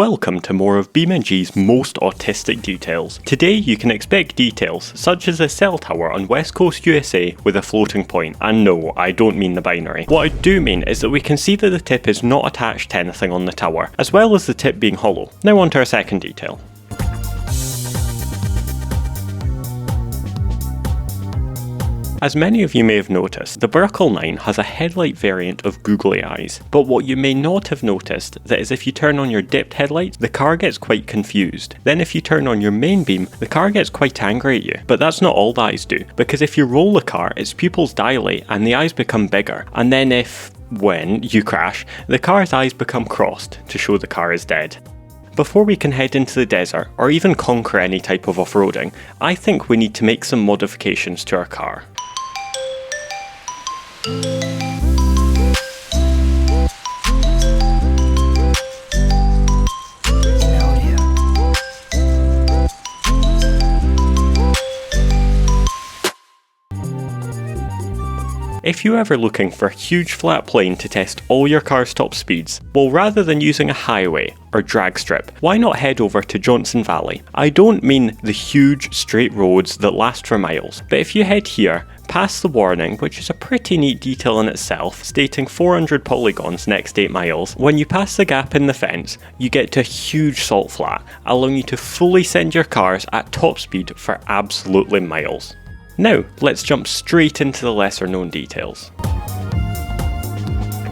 Welcome to more of BeamMG's most autistic details. Today you can expect details such as a cell tower on West Coast USA with a floating point. And no, I don't mean the binary. What I do mean is that we can see that the tip is not attached to anything on the tower, as well as the tip being hollow. Now on to our second detail. As many of you may have noticed, the Burkle 9 has a headlight variant of googly eyes, but what you may not have noticed that is if you turn on your dipped headlights, the car gets quite confused. Then if you turn on your main beam, the car gets quite angry at you. But that's not all the eyes do, because if you roll the car, its pupils dilate and the eyes become bigger, and then when you crash, the car's eyes become crossed to show the car is dead. Before we can head into the desert, or even conquer any type of off-roading, I think we need to make some modifications to our car. If you're ever looking for a huge flat plane to test all your car's top speeds, well, rather than using a highway or drag strip, why not head over to Johnson Valley? I don't mean the huge straight roads that last for miles, but if you head here, past the warning, which is a pretty neat detail in itself, stating 400 polygons next 8 miles, when you pass the gap in the fence, you get to a huge salt flat, allowing you to fully send your cars at top speed for absolutely miles. Now, let's jump straight into the lesser known details.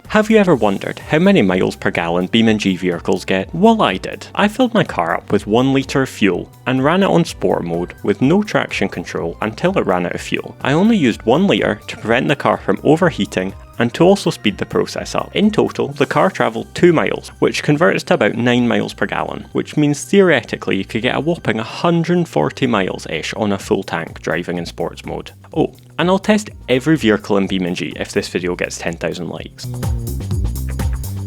Have you ever wondered how many miles per gallon BeamMG vehicles get? Well, I did. I filled my car up with 1 litre of fuel and ran it on sport mode with no traction control until it ran out of fuel. I only used 1 litre to prevent the car from overheating and to also speed the process up. In total, the car travelled 2 miles, which converts to about 9 miles per gallon, which means theoretically you could get a whopping 140 miles-ish on a full tank driving in sports mode. Oh, and I'll test every vehicle in BeamMG if this video gets 10,000 likes.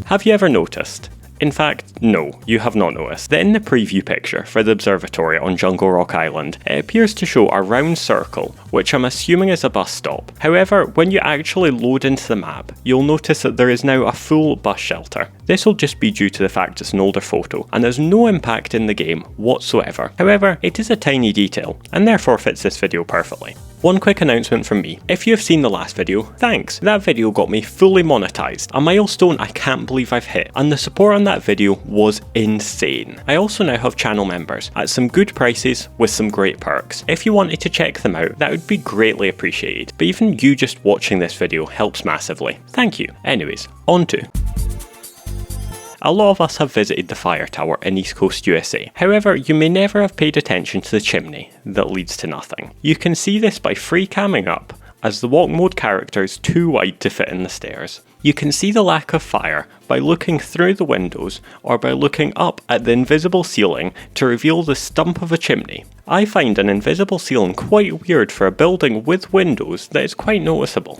Have you ever noticed? In fact, no, you have not noticed, that in the preview picture for the observatory on Jungle Rock Island, it appears to show a round circle, which I'm assuming is a bus stop. However, when you actually load into the map, you'll notice that there is now a full bus shelter. This will just be due to the fact it's an older photo, and there's no impact in the game whatsoever. However, it is a tiny detail, and therefore fits this video perfectly. One quick announcement from me. If you have seen the last video, thanks. That video got me fully monetized, a milestone I can't believe I've hit, and the support on that video was insane. I also now have channel members at some good prices with some great perks. If you wanted to check them out, that would be greatly appreciated, but even you just watching this video helps massively. Thank you. Anyways, on to. A lot of us have visited the fire tower in East Coast USA. However, you may never have paid attention to the chimney that leads to nothing. You can see this by free camming up, as the walk mode character is too wide to fit in the stairs. You can see the lack of fire by looking through the windows or by looking up at the invisible ceiling to reveal the stump of a chimney. I find an invisible ceiling quite weird for a building with windows that is quite noticeable.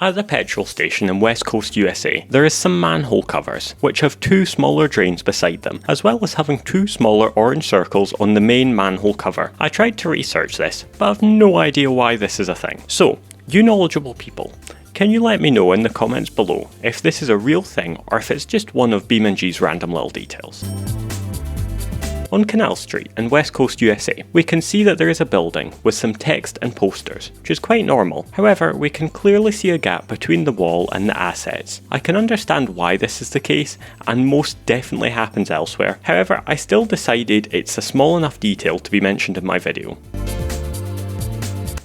At the petrol station in West Coast USA, there is some manhole covers, which have 2 smaller drains beside them, as well as having 2 smaller orange circles on the main manhole cover. I tried to research this, but I've no idea why this is a thing. So, you knowledgeable people, can you let me know in the comments below if this is a real thing or if it's just one of BeamMG's random little details. On Canal Street in West Coast USA, we can see that there is a building with some text and posters, which is quite normal. However, we can clearly see a gap between the wall and the assets. I can understand why this is the case, and most definitely happens elsewhere. However, I still decided it's a small enough detail to be mentioned in my video.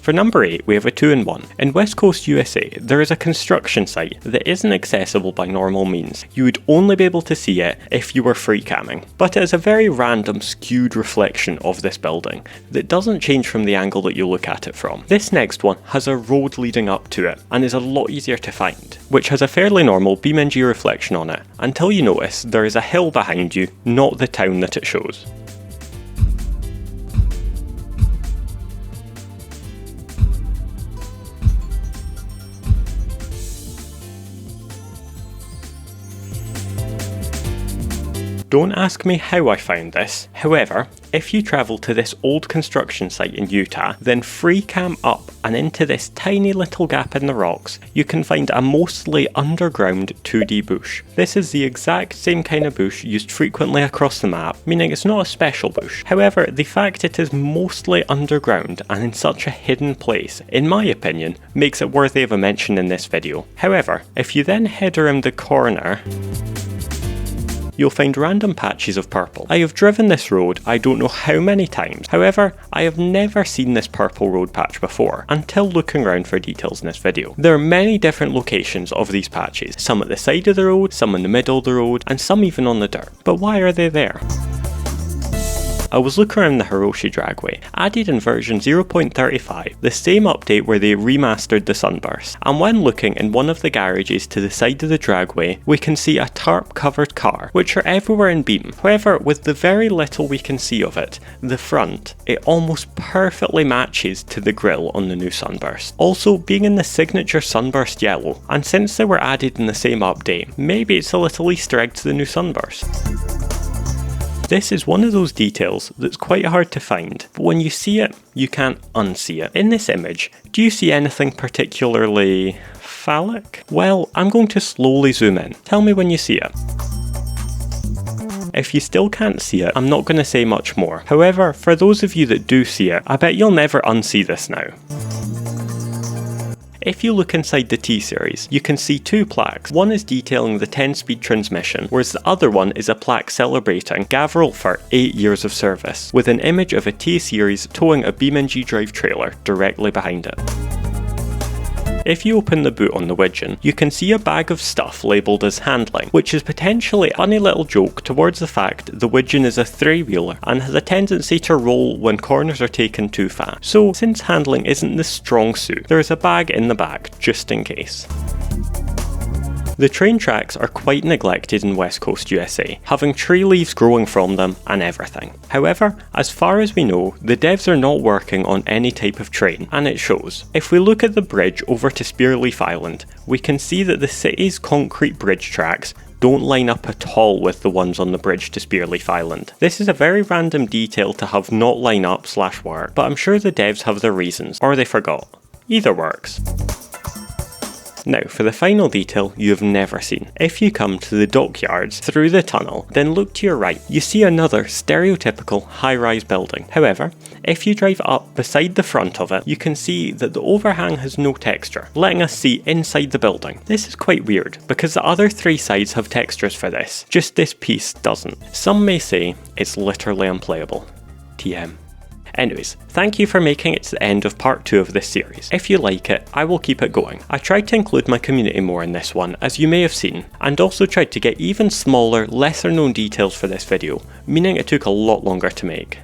For number 8, we have a 2-in-1. In West Coast USA, there is a construction site that isn't accessible by normal means. You would only be able to see it if you were free camming. But it is a very random skewed reflection of this building that doesn't change from the angle that you look at it from. This next one has a road leading up to it and is a lot easier to find, which has a fairly normal BeamMG reflection on it, until you notice there is a hill behind you, not the town that it shows. Don't ask me how I found this. However, if you travel to this old construction site in Utah, then free cam up and into this tiny little gap in the rocks, you can find a mostly underground 2D bush. This is the exact same kind of bush used frequently across the map, meaning it's not a special bush. However, the fact it is mostly underground and in such a hidden place, in my opinion, makes it worthy of a mention in this video. However, if you then head around the corner, you'll find random patches of purple. I have driven this road I don't know how many times, however, I have never seen this purple road patch before, until looking around for details in this video. There are many different locations of these patches, some at the side of the road, some in the middle of the road, and some even on the dirt. But why are they there? I was looking around the Hiroshi Dragway, added in version 0.35, the same update where they remastered the sunburst, and when looking in one of the garages to the side of the dragway, we can see a tarp covered car, which are everywhere in Beam. However, with the very little we can see of it, the front, it almost perfectly matches to the grille on the new sunburst. Also, being in the signature sunburst yellow, and since they were added in the same update, maybe it's a little Easter egg to the new sunburst. This is one of those details that's quite hard to find, but when you see it, you can't unsee it. In this image, do you see anything particularly phallic? Well, I'm going to slowly zoom in. Tell me when you see it. If you still can't see it, I'm not going to say much more. However, for those of you that do see it, I bet you'll never unsee this now. If you look inside the T-Series, you can see two plaques. One is detailing the 10-speed transmission, whereas the other one is a plaque celebrating Gavriel for 8 years of service, with an image of a T-Series towing a beam.ng.drive trailer directly behind it. If you open the boot on the Widgeon, you can see a bag of stuff labelled as handling, which is potentially a funny little joke towards the fact the Widgeon is a three-wheeler and has a tendency to roll when corners are taken too fast. So since handling isn't the strong suit, there is a bag in the back, just in case. The train tracks are quite neglected in West Coast USA, having tree leaves growing from them and everything. However, as far as we know, the devs are not working on any type of train, and it shows. If we look at the bridge over to Spearleaf Island, we can see that the city's concrete bridge tracks don't line up at all with the ones on the bridge to Spearleaf Island. This is a very random detail to have not line up / work, but I'm sure the devs have their reasons, or they forgot. Either works. Now, for the final detail you have never seen. If you come to the dockyards through the tunnel, then look to your right, you see another stereotypical high-rise building. However, if you drive up beside the front of it, you can see that the overhang has no texture, letting us see inside the building. This is quite weird, because the other three sides have textures for this, just this piece doesn't. Some may say it's literally unplayable. TM. Anyways, thank you for making it to the end of part 2 of this series. If you like it, I will keep it going. I tried to include my community more in this one, as you may have seen, and also tried to get even smaller, lesser known details for this video, meaning it took a lot longer to make.